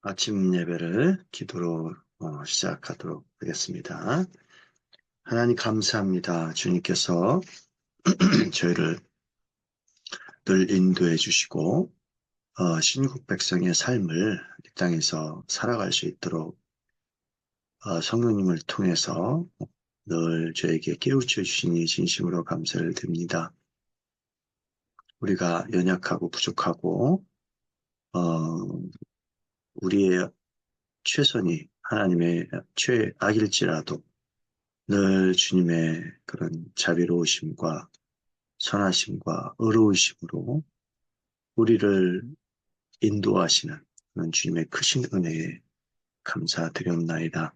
아침 예배를 기도로 시작하도록 하겠습니다. 하나님 감사합니다. 주님께서 저희를 늘 인도해 주시고 신국 백성의 삶을 이 땅에서 살아갈 수 있도록 성령님을 통해서 늘 저에게 깨우쳐 주시니 진심으로 감사를 드립니다. 우리가 연약하고 부족하고 우리의 최선이 하나님의 최악일지라도 늘 주님의 그런 자비로우심과 선하심과 의로우심으로 우리를 인도하시는 그런 주님의 크신 은혜에 감사드렸나이다.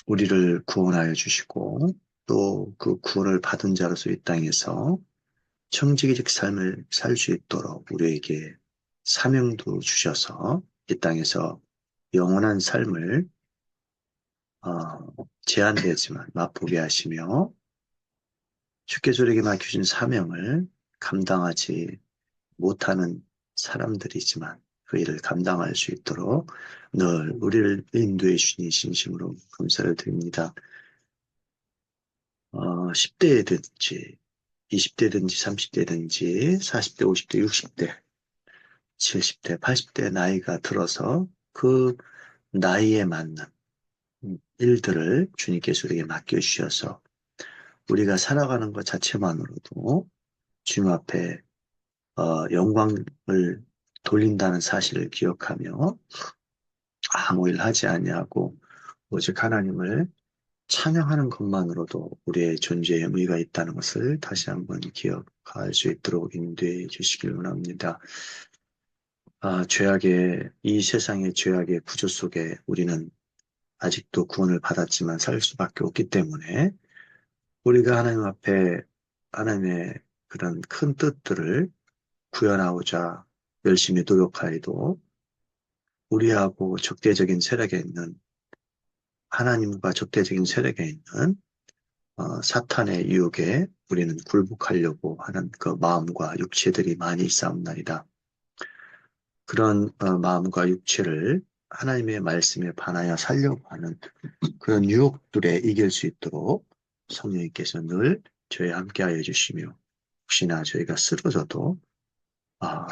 우리를 구원하여 주시고 또 그 구원을 받은 자로서 이 땅에서 청지기적 삶을 살 수 있도록 우리에게 사명도 주셔서 이 땅에서 영원한 삶을 제한되지만 맛보게 하시며 주께서 우리에게 맡겨준 사명을 감당하지 못하는 사람들이지만 그 일을 감당할 수 있도록 늘 우리를 인도해 주시니 진심으로 감사를 드립니다. 10대든지 20대든지 30대든지 40대, 50대, 60대, 70대, 80대 나이가 들어서 그 나이에 맞는 일들을 주님께서 우리에게 맡겨주셔서 우리가 살아가는 것 자체만으로도 주님 앞에 영광을 돌린다는 사실을 기억하며 아무 일 하지 아니하고 오직 하나님을 찬양하는 것만으로도 우리의 존재에 의미가 있다는 것을 다시 한번 기억할 수 있도록 인도해 주시길 원합니다. 이 세상의 죄악의 구조 속에 우리는 아직도 구원을 받았지만 살 수밖에 없기 때문에 우리가 하나님 앞에 하나님의 그런 큰 뜻들을 구현하고자 열심히 노력하여도 우리하고 적대적인 세력에 있는 하나님과 적대적인 세력에 있는 사탄의 유혹에 우리는 굴복하려고 하는 그 마음과 육체들이 많이 있사옵나이다. 그런 마음과 육체를 하나님의 말씀에 반하여 살려고 하는 그런 유혹들에 이길 수 있도록 성령님께서 늘 저희와 함께하여 주시며 혹시나 저희가 쓰러져도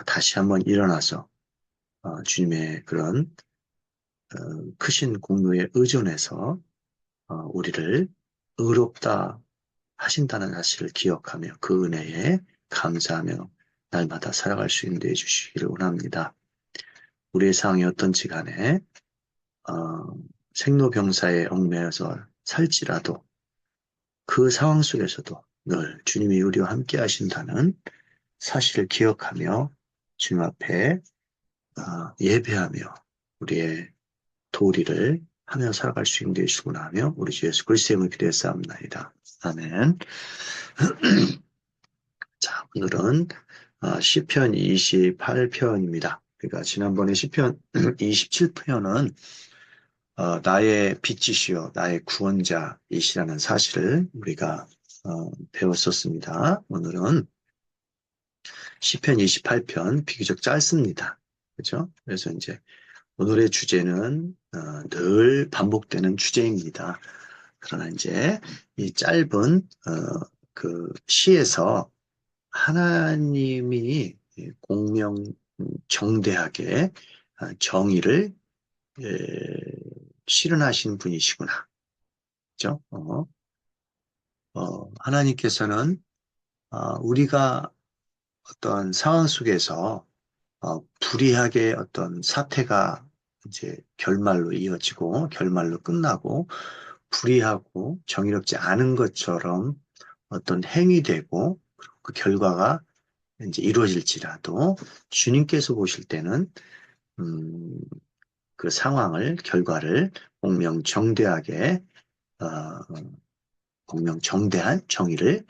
다시 한번 일어나서 주님의 그런 크신 공로에 의존해서 우리를 의롭다 하신다는 사실을 기억하며 그 은혜에 감사하며 날마다 살아갈 수 있는 데 해주시기를 원합니다. 우리의 상황이 어떤지 간에 생로병사에 얽매여서 살지라도 그 상황 속에서도 늘 주님이 우리와 함께 하신다는 사실을 기억하며 주님 앞에 예배하며 우리의 도리를 하며 살아갈 수 있는 되시구나 하며 우리 주 예수 그리스도의 이름으로 기도했사옵나이다. 아멘. 자, 오늘은 시편 28편입니다. 그러니까 지난번에 시편 27편은 나의 빛이시여 나의 구원자이시라는 사실을 우리가 배웠었습니다. 오늘은 시편 28편 비교적 짧습니다. 그렇죠? 그래서 이제 오늘의 주제는 늘 반복되는 주제입니다. 그러나 이제 이 짧은 그 시에서 하나님이 공명정대하게 정의를 실현하신 분이시구나. 그죠? 하나님께서는 우리가 어떤 상황 속에서 불의하게 어떤 사태가 이제 결말로 이어지고 결말로 끝나고 불의하고 정의롭지 않은 것처럼 어떤 행위되고 그 결과가 이제 이루어질지라도 주님께서 보실 때는 그 상황을 결과를 공명정대하게 공명정대한 정의를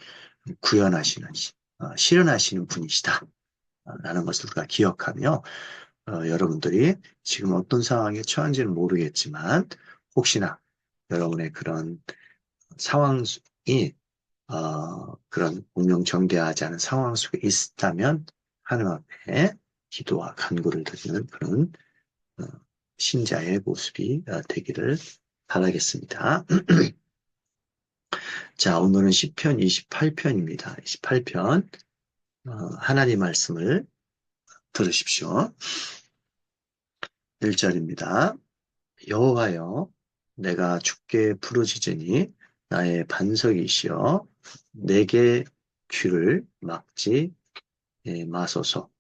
구현하시는 실현하시는 분이시다 라는 것을 우리가 기억하며 여러분들이 지금 어떤 상황에 처한지는 모르겠지만 혹시나 여러분의 그런 상황이 그런 공명정대하지 않은 상황 속에 있다면 하나님 앞에 기도와 간구를 드리는 그런 신자의 모습이 되기를 바라겠습니다. 자, 오늘은 시편 28편입니다. 28편 하나님 말씀을 들으십시오. 1절입니다. 여호와여, 내가 주께 부르짖으니 나의 반석이시여, 내게 귀를 막지 마소서.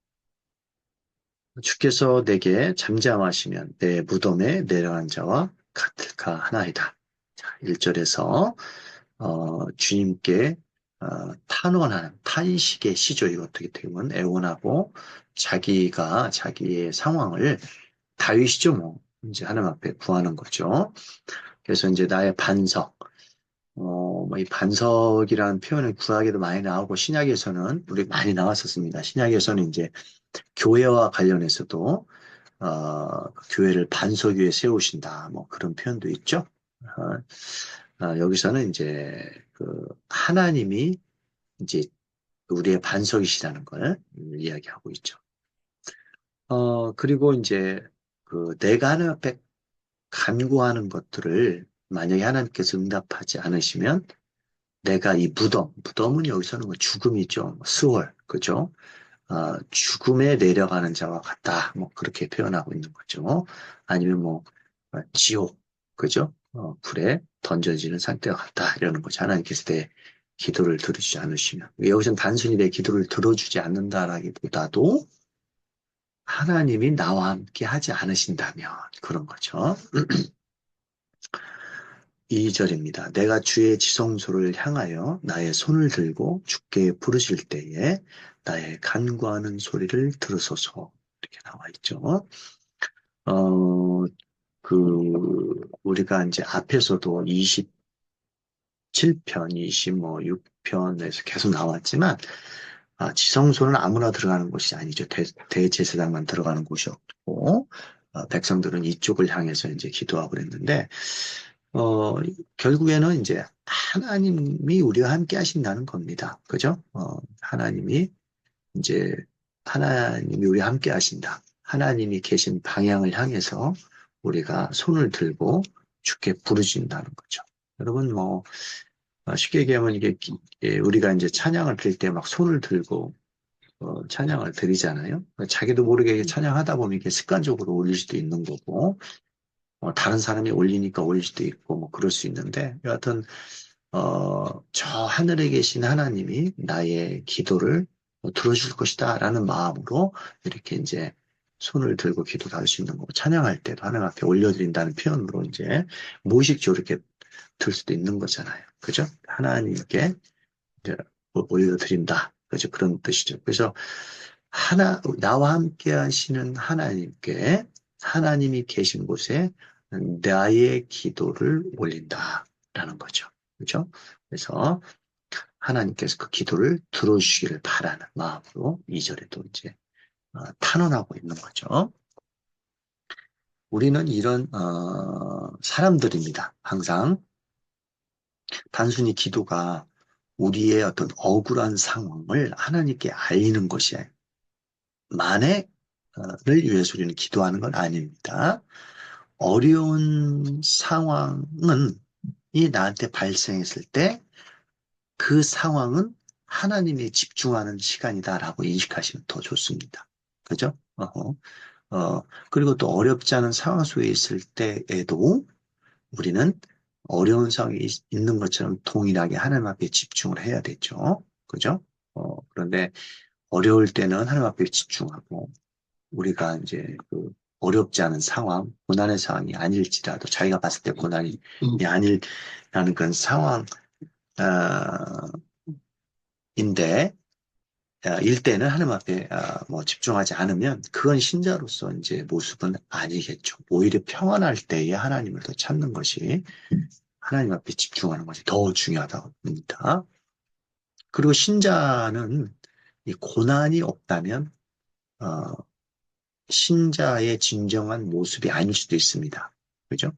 주께서 내게 잠잠하시면 내 무덤에 내려간 자와 같을까 하나이다. 자, 1절에서 주님께 탄원하는 탄식의 시죠. 이거 어떻게 보면 애원하고 자기가 자기의 상황을 다윗이죠. 뭐 이제 하나님 앞에 구하는 거죠. 그래서 이제 나의 반석, 뭐이 반석이라는 표현은 구약에도 많이 나오고 신약에서는 우리 많이 나왔었습니다. 신약에서는 이제 교회와 관련해서도 교회를 반석 위에 세우신다. 뭐 그런 표현도 있죠. 여기서는 이제 그 하나님이 이제 우리의 반석이시라는 걸 이야기하고 있죠. 그리고 이제 그 내가 하나님 앞에 간구하는 것들을 만약에 하나님께서 응답하지 않으시면 내가 이 무덤은 여기서는 뭐 죽음이죠. 스월, 그죠? 죽음에 내려가는 자와 같다. 뭐 그렇게 표현하고 있는 거죠. 아니면 뭐 지옥, 그죠? 불에 던져지는 상태와 같다. 이러는 거죠. 하나님께서 내 기도를 들어주지 않으시면. 여기서는 단순히 내 기도를 들어주지 않는다라기보다도 하나님이 나와 함께 하지 않으신다면 그런 거죠. 2절입니다. 내가 주의 지성소를 향하여 나의 손을 들고 주께 부르실 때에 나의 간구하는 소리를 들으소서. 이렇게 나와 있죠. 우리가 이제 앞에서도 27편, 26편에서 계속 나왔지만, 지성소는 아무나 들어가는 곳이 아니죠. 대제사장만 들어가는 곳이었고, 백성들은 이쪽을 향해서 이제 기도하고 그랬는데, 결국에는 이제 하나님이 우리와 함께 하신다는 겁니다. 그죠? 이제, 하나님이 우리와 함께 하신다. 하나님이 계신 방향을 향해서 우리가 손을 들고 주께 부르짖는다는 거죠. 여러분, 뭐, 쉽게 얘기하면 우리가 이제 찬양을 드릴 때 막 손을 들고, 찬양을 드리잖아요. 자기도 모르게 찬양하다 보면 이게 습관적으로 올릴 수도 있는 거고, 다른 사람이 올리니까 올릴 수도 있고, 뭐, 그럴 수 있는데, 여하튼, 저 하늘에 계신 하나님이 나의 기도를 들어줄 것이다 라는 마음으로 이렇게 이제 손을 들고 기도를 할 수 있는 거고, 찬양할 때도 하나님 앞에 올려드린다는 표현으로 이제 무의식적으로 이렇게 들 수도 있는 거잖아요. 그죠? 하나님께 이제 올려드린다. 그죠? 그런 뜻이죠. 그래서 나와 함께 하시는 하나님께 하나님이 계신 곳에 나의 기도를 올린다라는 거죠. 그죠? 그래서 하나님께서 그 기도를 들어주시기를 바라는 마음으로 2절에도 이제 탄원하고 있는 거죠. 우리는 이런 사람들입니다. 항상 단순히 기도가 우리의 어떤 억울한 상황을 하나님께 알리는 것이 만에를 위해서 우리는 기도하는 건 아닙니다. 어려운 상황은 이 나한테 발생했을 때 그 상황은 하나님이 집중하는 시간이다라고 인식하시면 더 좋습니다. 그죠? 그리고 또 어렵지 않은 상황 속에 있을 때에도 우리는 어려운 상황이 있는 것처럼 동일하게 하나님 앞에 집중을 해야 되죠. 그죠? 그런데 어려울 때는 하나님 앞에 집중하고 우리가 이제 그 어렵지 않은 상황, 고난의 상황이 아닐지라도 자기가 봤을 때 고난이 아니라는 그런 상황, 인데 일대는 하나님 앞에 뭐 집중하지 않으면 그건 신자로서 이제 모습은 아니겠죠. 오히려 평안할 때에 하나님을 더 찾는 것이 하나님 앞에 집중하는 것이 더 중요하다고 봅니다. 그리고 신자는 이 고난이 없다면 신자의 진정한 모습이 아닐 수도 있습니다. 그죠?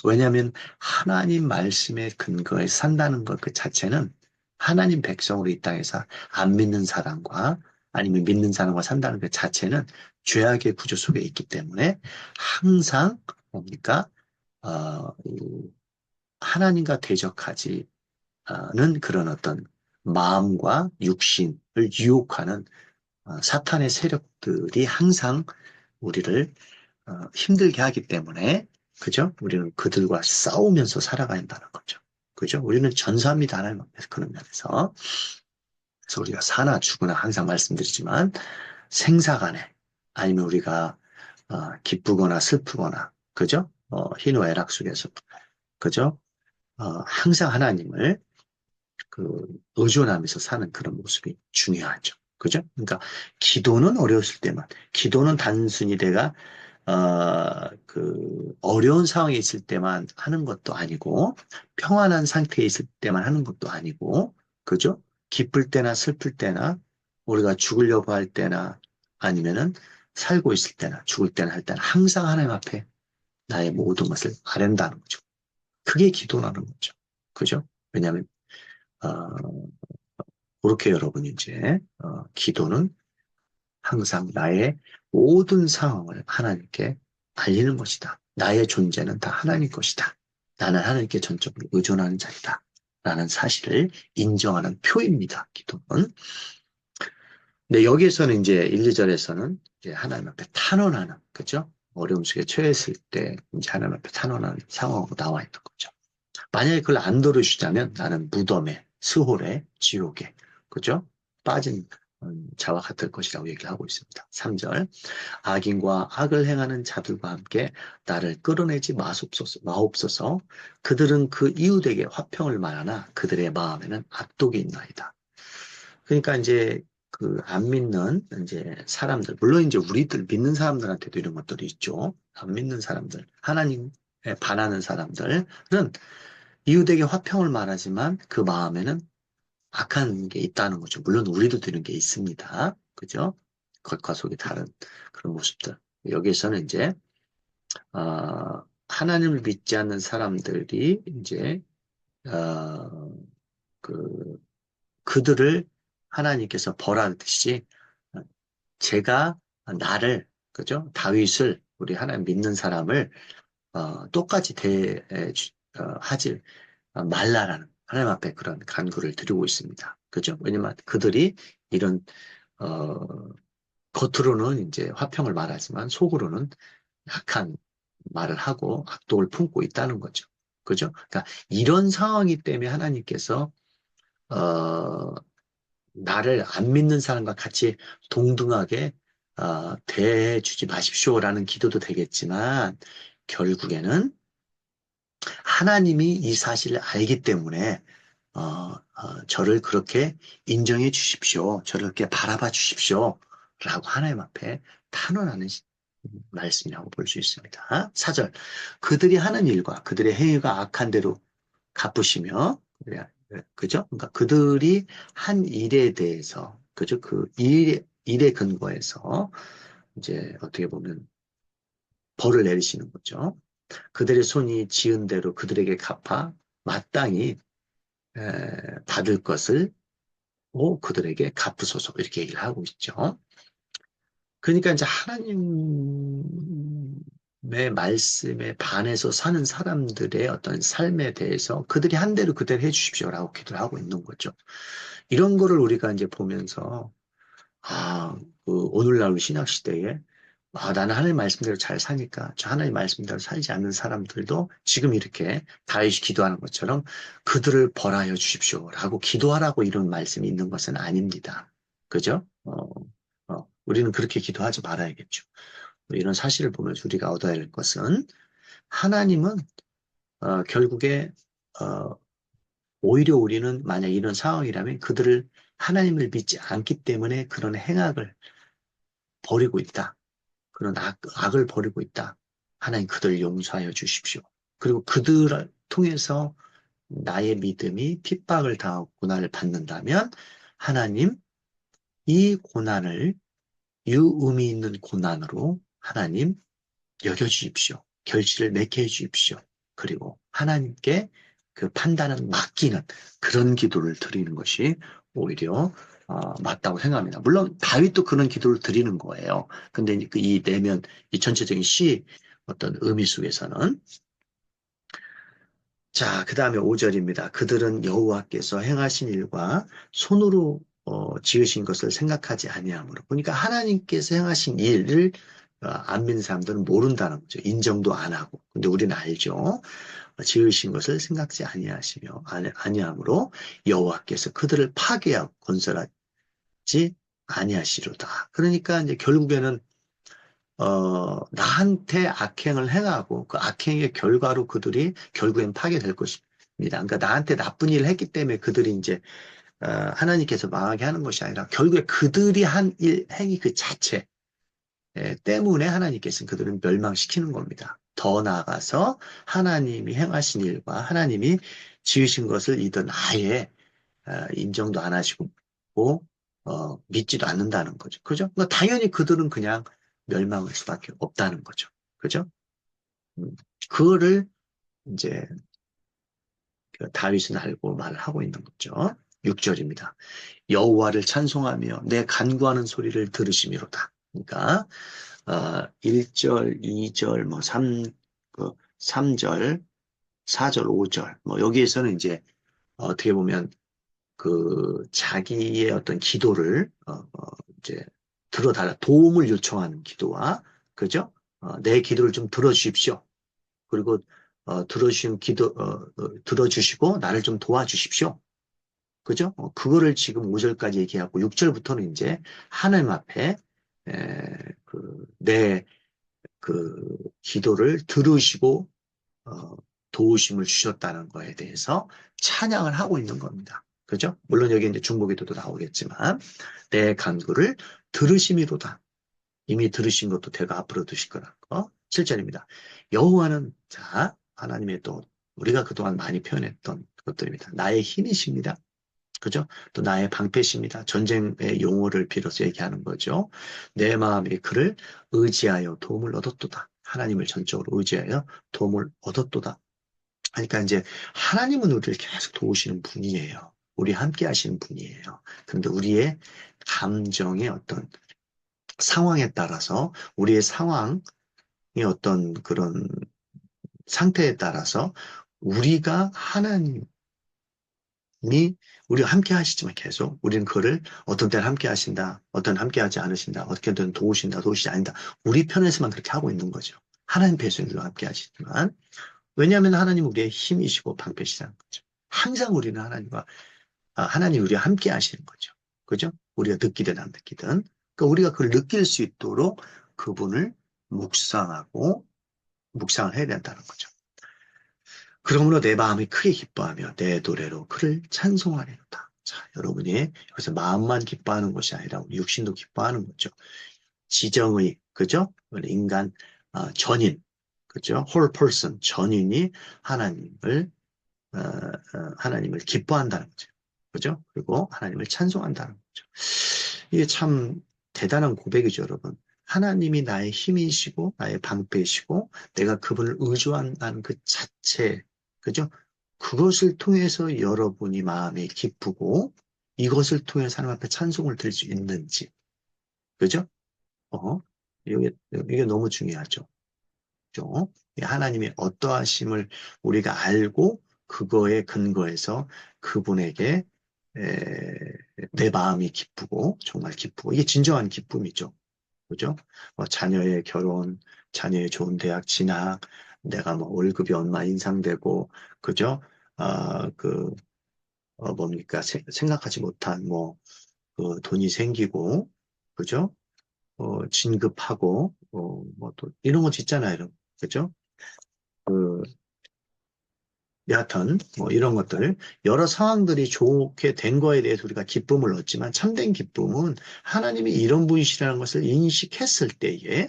왜냐하면 하나님 말씀에 근거해 산다는 것 그 자체는 하나님 백성으로 이 땅에서 안 믿는 사람과 아니면 믿는 사람과 산다는 그 자체는 죄악의 구조 속에 있기 때문에 항상 뭡니까? 이 하나님과 대적하지 않은 그런 어떤 마음과 육신을 유혹하는 사탄의 세력들이 항상 우리를 힘들게 하기 때문에, 그죠? 우리는 그들과 싸우면서 살아가야 한다는 거죠. 그죠? 우리는 전사합니다. 하나님 앞에서 그런 면에서. 그래서 우리가 사나 죽으나 항상 말씀드리지만 생사간에 아니면 우리가 기쁘거나 슬프거나, 그죠? 희노애락 속에서, 그죠? 항상 하나님을 의존하면서 사는 그런 모습이 중요하죠. 그죠? 그러니까 기도는 어려웠을 때만, 기도는 단순히 내가 어려운 상황에 있을 때만 하는 것도 아니고, 평안한 상태에 있을 때만 하는 것도 아니고, 그죠? 기쁠 때나 슬플 때나, 우리가 죽으려고 할 때나, 아니면은 살고 있을 때나, 죽을 때나 할 때나, 항상 하나님 앞에 나의 모든 것을 아랜다는 거죠. 그게 기도라는 거죠. 그죠? 왜냐하면, 어, 그렇게 여러분 이제, 기도는 항상 나의 모든 상황을 하나님께 알리는 것이다. 나의 존재는 다 하나님 것이다. 나는 하나님께 전적으로 의존하는 자이다. 라는 사실을 인정하는 표입니다. 기도는. 근데 여기에서는 이제 1, 2절에서는 이제 하나님 앞에 탄원하는, 그죠? 어려움 속에 처했을 때 이제 하나님 앞에 탄원하는 상황으로 나와 있는 거죠. 만약에 그걸 안 들어주자면 나는 무덤에, 스홀에, 지옥에, 그죠? 빠진 자와 같을 것이라고 얘기를 하고 있습니다. 3절. 악인과 악을 행하는 자들과 함께 나를 끌어내지 마옵소서. 그들은 그 이웃에게 화평을 말하나 그들의 마음에는 악독이 있나이다. 그러니까 이제 안 믿는 이제 사람들, 물론 이제 우리들 믿는 사람들한테도 이런 것들이 있죠. 안 믿는 사람들, 하나님에 반하는 사람들은 이웃에게 화평을 말하지만 그 마음에는 악한 게 있다는 거죠. 물론 우리도 들은 게 있습니다. 그죠? 겉과 속이 다른 그런 모습들. 여기에서는 이제, 하나님을 믿지 않는 사람들이 이제, 어, 그, 그들을 하나님께서 벌하듯이 제가 나를, 그죠? 다윗을, 우리 하나님 믿는 사람을, 똑같이 하지 말라라는 하나님 앞에 그런 간구를 드리고 있습니다. 그죠? 왜냐면 그들이 이런, 어, 겉으로는 이제 화평을 말하지만 속으로는 약한 말을 하고 악독을 품고 있다는 거죠. 그죠? 그러니까 이런 상황이기 때문에 하나님께서, 어, 나를 안 믿는 사람과 같이 동등하게, 대해주지 마십시오라는 기도도 되겠지만, 결국에는 하나님이 이 사실을 알기 때문에 저를 그렇게 인정해 주십시오. 저를 그렇게 바라봐 주십시오. 라고 하나님 앞에 탄원하는 말씀이라고 볼 수 있습니다. 4절. 그들이 하는 일과 그들의 행위가 악한 대로 갚으시며, 그죠? 그러니까 그들이 한 일에 대해서, 그죠? 일에 근거해서 이제 어떻게 보면 벌을 내리시는 거죠. 그들의 손이 지은 대로 그들에게 갚아 마땅히 받을 것을 그들에게 갚으소서 이렇게 얘기를 하고 있죠. 그러니까 이제 하나님의 말씀에 반해서 사는 사람들의 어떤 삶에 대해서 그들이 한 대로 그대로 해주십시오라고 기도를 하고 있는 거죠. 이런 거를 우리가 이제 보면서 오늘날 우리 신약 시대에 나는 하나님 말씀대로 잘 사니까 저 하나님 말씀대로 살지 않는 사람들도 지금 이렇게 다윗이 기도하는 것처럼 그들을 벌하여 주십시오라고 기도하라고 이런 말씀이 있는 것은 아닙니다. 그죠? 우리는 그렇게 기도하지 말아야겠죠. 이런 사실을 보면서 우리가 얻어야 할 것은 하나님은 결국에 오히려 우리는 만약 이런 상황이라면 그들을 하나님을 믿지 않기 때문에 그런 행악을 벌이고 있다. 그런 악을 벌이고 있다. 하나님 그들 용서하여 주십시오. 그리고 그들을 통해서 나의 믿음이 핍박을 당하고 고난을 받는다면 하나님 이 고난을 유의미 있는 고난으로 하나님 여겨주십시오. 결실을 맺게 해주십시오. 그리고 하나님께 그 판단은 맡기는 그런 기도를 드리는 것이 오히려 맞다고 생각합니다. 물론 다윗도 그런 기도를 드리는 거예요. 근데 이 내면, 이 전체적인 시 어떤 의미 속에서는 자, 그 다음에 5절입니다. 그들은 여호와께서 행하신 일과 손으로 지으신 것을 생각하지 아니하므로. 그러니까 하나님께서 행하신 일을 안 믿는 사람들은 모른다는 거죠. 인정도 안 하고. 근데 우리는 알죠. 지으신 것을 생각지 아니하므로 여호와께서 그들을 파괴하고 건설하지 아니하시로다. 그러니까 이제 결국에는 나한테 악행을 행하고 그 악행의 결과로 그들이 결국엔 파괴될 것입니다. 그러니까 나한테 나쁜 일을 했기 때문에 그들이 이제 하나님께서 망하게 하는 것이 아니라 결국에 그들이 한 일, 행위 그 자체 때문에 하나님께서는 그들을 멸망시키는 겁니다. 더 나아가서 하나님이 행하신 일과 하나님이 지으신 것을 이들 아예 인정도 안 하시고 믿지도 않는다는 거죠. 그죠? 그러니까 당연히 그들은 그냥 멸망할 수밖에 없다는 거죠. 그죠? 음, 그거를 이제 그 다윗은 알고 말을 하고 있는 거죠. 6절입니다. 여호와를 찬송하며 내 간구하는 소리를 들으심이로다. 그러니까 1절, 2절, 뭐 3절, 4절, 5절 뭐 여기에서는 이제 어떻게 보면 그 자기의 어떤 기도를 이제 들어달라 도움을 요청하는 기도와 그죠? 내 기도를 좀 들어주십시오. 그리고 들어주신 들어주시고 나를 좀 도와주십시오. 그죠? 그거를 지금 5절까지 얘기하고 6절부터는 이제 하나님 앞에 내 그 기도를 들으시고 어, 도우심을 주셨다는 거에 대해서 찬양을 하고 있는 겁니다. 그죠? 물론 여기 이제 중보기도도 나오겠지만 내 간구를 들으심이로다. 이미 들으신 것도 대가 앞으로 드실 거라는 거. 7절입니다. 여호와는 자 하나님의 또 우리가 그동안 많이 표현했던 것들입니다. 나의 힘이십니다. 그죠? 또 나의 방패십니다. 전쟁의 용어를 빌어서 얘기하는 거죠. 내 마음이 그를 의지하여 도움을 얻었도다. 하나님을 전적으로 의지하여 도움을 얻었도다. 그러니까 이제 하나님은 우리를 계속 도우시는 분이에요. 우리 함께 하시는 분이에요. 그런데 우리의 감정의 어떤 상황에 따라서 우리의 상황의 어떤 그런 상태에 따라서 우리가 하나님이 우리가 함께 하시지만 계속 우리는 그거를 어떤 때는 함께 하신다, 어떤 함께 하지 않으신다, 어떻게든 도우신다, 도우시지 않는다. 우리 편에서만 그렇게 하고 있는 거죠. 하나님 배수님도 함께 하시지만 왜냐하면 하나님 우리의 힘이시고 방패시라는 거죠. 항상 우리는 하나님 우리와 함께 하시는 거죠. 그죠? 우리가 느끼든 안 느끼든. 그러니까 우리가 그걸 느낄 수 있도록 그분을 묵상을 해야 된다는 거죠. 그러므로 내 마음이 크게 기뻐하며 내 노래로 그를 찬송하리로다. 자, 여러분이 여기서 마음만 기뻐하는 것이 아니라 우리 육신도 기뻐하는 거죠. 지정의, 그죠? 인간, 전인, 그죠? whole person, 전인이 하나님을 기뻐한다는 거죠. 그죠? 그리고 하나님을 찬송한다는 거죠. 이게 참 대단한 고백이죠, 여러분. 하나님이 나의 힘이시고, 나의 방패이시고, 내가 그분을 의존한다는 그 자체, 그죠? 그것을 통해서 여러분이 마음이 기쁘고, 이것을 통해서 하나님 앞에 찬송을 드릴 수 있는지, 그죠? 어, 이게 너무 중요하죠. 그죠? 하나님의 어떠하심을 우리가 알고, 그거에 근거해서 그분에게 내 마음이 기쁘고 정말 기쁘고 이게 진정한 기쁨이죠. 그죠? 자녀의 결혼, 자녀의 좋은 대학 진학, 내가 뭐 월급이 얼마 인상되고, 그죠? 뭡니까? 생각하지 못한 그 돈이 생기고, 그죠? 진급하고, 뭐 또 이런 거 있잖아요. 그죠? 그 여하튼 뭐 이런 것들 여러 상황들이 좋게 된 거에 대해서 우리가 기쁨을 얻지만 참된 기쁨은 하나님이 이런 분이시라는 것을 인식했을 때에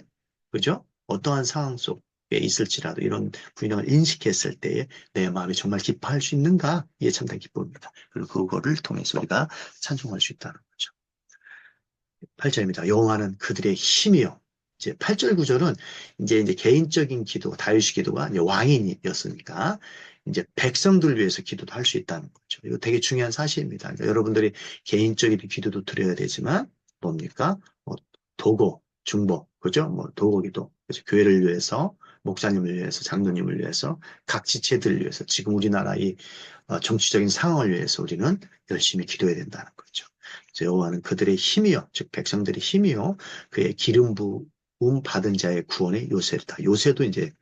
그죠? 어떠한 상황 속에 있을지라도 이런 분이라는 걸 인식했을 때에 내 마음이 정말 기뻐할 수 있는가? 이게 참된 기쁨입니다. 그리고 그거를 통해서 우리가 찬송할 수 있다는 거죠. 8절입니다. 여호와는 그들의 힘이요. 이제 8절 9절은 이제 개인적인 기도, 다윗의 기도가 이제 왕인이었으니까 이제 백성들 위해서 기도도 할 수 있다는 거죠. 이거 되게 중요한 사실입니다. 그러니까 여러분들이 개인적인 기도도 드려야 되지만 뭡니까? 뭐 도고, 중보, 그죠? 뭐 도고 기도, 그죠? 교회를 위해서, 목사님을 위해서, 장로님을 위해서, 각 지체들을 위해서, 지금 우리나라 이 정치적인 상황을 위해서 우리는 열심히 기도해야 된다는 거죠. 그래서 여호와는 그들의 힘이요, 즉 백성들의 힘이요, 그의 기름 부음 받은 자의 구원의 요새다. 요새도 이제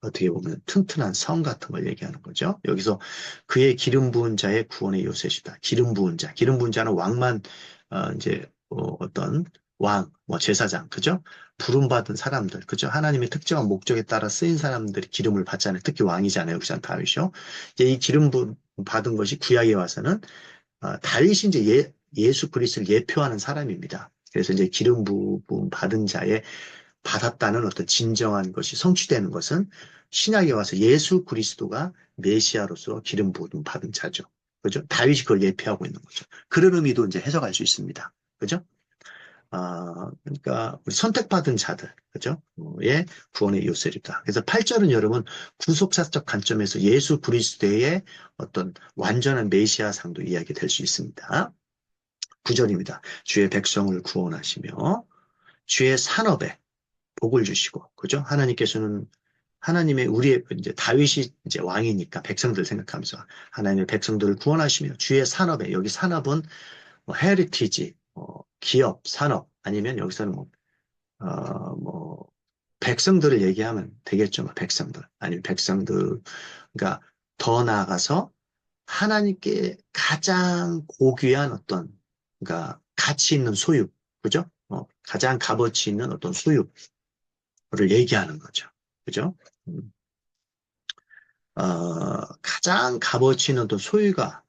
어떻게 보면 튼튼한 성 같은 걸 얘기하는 거죠. 여기서 그의 기름 부은 자의 구원의 요새시다. 기름 부은 자, 기름 부은 자는 왕만 이제 어떤 왕, 뭐 제사장, 그죠? 부름받은 사람들, 그죠? 하나님의 특정한 목적에 따라 쓰인 사람들이 기름을 받잖아요. 특히 왕이잖아요. 여기서는 다윗이요. 이제 이 기름 부음 받은 것이 구약에 와서는 다윗이 이제 예수 그리스도를 예표하는 사람입니다. 그래서 이제 기름 부음 받은 자의 받았다는 어떤 진정한 것이 성취되는 것은 신약에 와서 예수 그리스도가 메시아로서 기름 부음 받은 자죠. 그죠? 다윗이 그걸 예표하고 있는 거죠. 그런 의미도 이제 해석할 수 있습니다. 그죠? 그러니까 우리 선택받은 자들, 그죠? 의 구원의 요셉이다. 그래서 8절은 여러분 구속사적 관점에서 예수 그리스도의 어떤 완전한 메시아상도 이야기될 수 있습니다. 9절입니다. 주의 백성을 구원하시며 주의 산업에 복을 주시고, 그죠? 하나님께서는 하나님의 우리의 이제 다윗이 이제 왕이니까 백성들 생각하면서 하나님의 백성들을 구원하시며 주의 산업에 여기 산업은 뭐 헤리티지, 기업, 산업 아니면 여기서는 뭐 백성들을 얘기하면 되겠죠. 뭐 백성들 아니면 백성들 그러니까 더 나아가서 하나님께 가장 고귀한 어떤 그러니까 가치 있는 소유, 그죠? 가장 값어치 있는 어떤 소유를 얘기하는 거죠. 그죠? 음, 가장 값어치 있는 어떤 소유가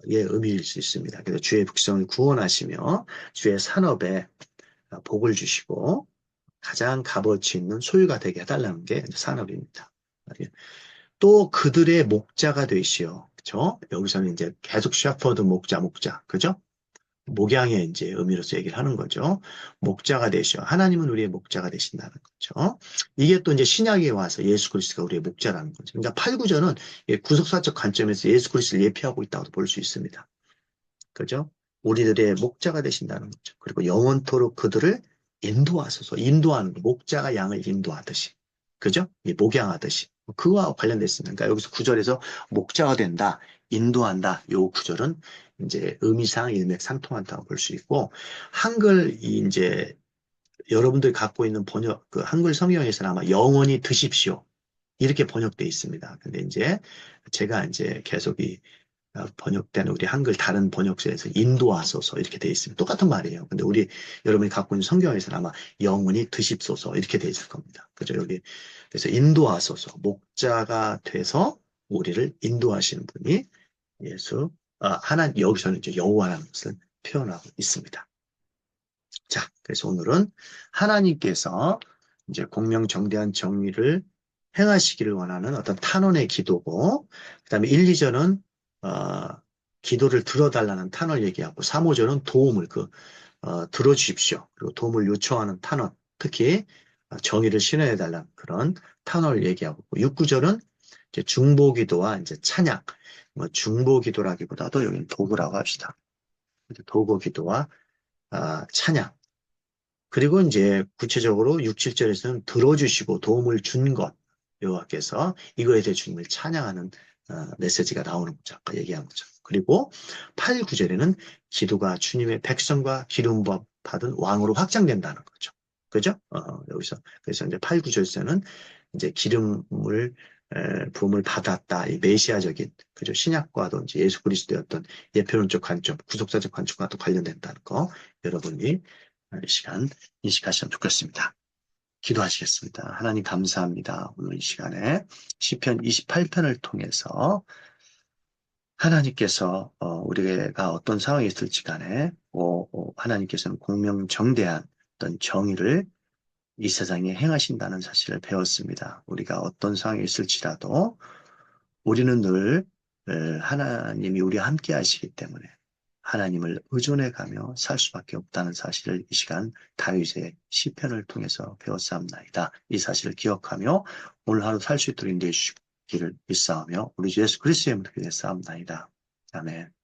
의 의미일 수 있습니다. 그래서 주의 백성을 구원하시며 주의 산업에 복을 주시고 가장 값어치 있는 소유가 되게 해달라는 게 산업입니다. 또 그들의 목자가 되시오. 그죠? 여기서는 이제 계속 셰퍼드 목자, 그죠? 목양의 이제 의미로서 얘기를 하는 거죠. 목자가 되시오. 하나님은 우리의 목자가 되신다는 거죠. 이게 또 이제 신약에 와서 예수 그리스도가 우리의 목자라는 거죠. 그러니까 8, 9절은 구속사적 관점에서 예수 그리스도를 예표하고 있다고 볼 수 있습니다. 그죠? 우리들의 목자가 되신다는 거죠. 그리고 영원토록 그들을 인도하소서. 인도하는 거. 목자가 양을 인도하듯이. 그죠? 목양하듯이. 그와 관련됐습니다. 그러니까 여기서 구절에서 목자가 된다, 인도한다. 요 구절은 이제 의미상 일맥상통한다고 볼 수 있고, 한글 이제 여러분들이 갖고 있는 번역, 그 한글 성경에서는 아마 영원히 드십시오. 이렇게 번역되어 있습니다. 근데 이제 제가 이제 계속 번역된 우리 한글 다른 번역서에서 인도하소서 이렇게 돼 있습니다. 똑같은 말이에요. 근데 여러분이 갖고 있는 성경에서는 아마 영원히 드십소서 이렇게 돼 있을 겁니다. 그죠? 여기 그래서 인도하소서 목자가 돼서 우리를 인도하시는 분이 여기서는 이제 여호와라는 것을 표현하고 있습니다. 자, 그래서 오늘은 하나님께서 이제 공명정대한 정의를 행하시기를 원하는 어떤 탄원의 기도고, 그 다음에 1, 2절은, 기도를 들어달라는 탄원을 얘기하고, 3, 5절은 도움을, 들어주십시오. 그리고 도움을 요청하는 탄원, 특히 정의를 실현해달라는 그런 탄원을 얘기하고, 6, 9절은 이제 중보기도와 이제 찬양, 뭐 중보기도라기보다도 여기는 도구라고 합시다. 도구기도와 찬양. 그리고 이제 구체적으로 6, 7절에서는 들어주시고 도움을 준 것, 여호와께서 이거에 대해 주님을 찬양하는 메시지가 나오는 거죠. 아까 얘기한 거죠. 그리고 8, 9절에는 기도가 주님의 백성과 기름 받은 왕으로 확장된다는 거죠. 그죠? 여기서 그래서 이제 8, 9절에서는 이제 부음을 받았다. 이 메시아적인 그죠? 신약과도 이제 예수 그리스도의 어떤 예표론적 관점, 구속사적 관점과 또 관련된다는 거 여러분이 이 시간 인식하시면 좋겠습니다. 기도하시겠습니다. 하나님 감사합니다. 오늘 이 시간에 시편 28편을 통해서 하나님께서 우리가 어떤 상황에 있을지 간에 하나님께서는 공명정대한 어떤 정의를 이 세상에 행하신다는 사실을 배웠습니다. 우리가 어떤 상황에 있을지라도 우리는 늘 하나님이 우리와 함께 하시기 때문에 하나님을 의존해 가며 살 수밖에 없다는 사실을 이 시간 다윗의 시편을 통해서 배웠사옵나이다. 이 사실을 기억하며 오늘 하루 살 수 있도록 인도해 주시기를 믿사오며 우리 주 예수 그리스도의 이름으로 기도했사옵나이다. 아멘.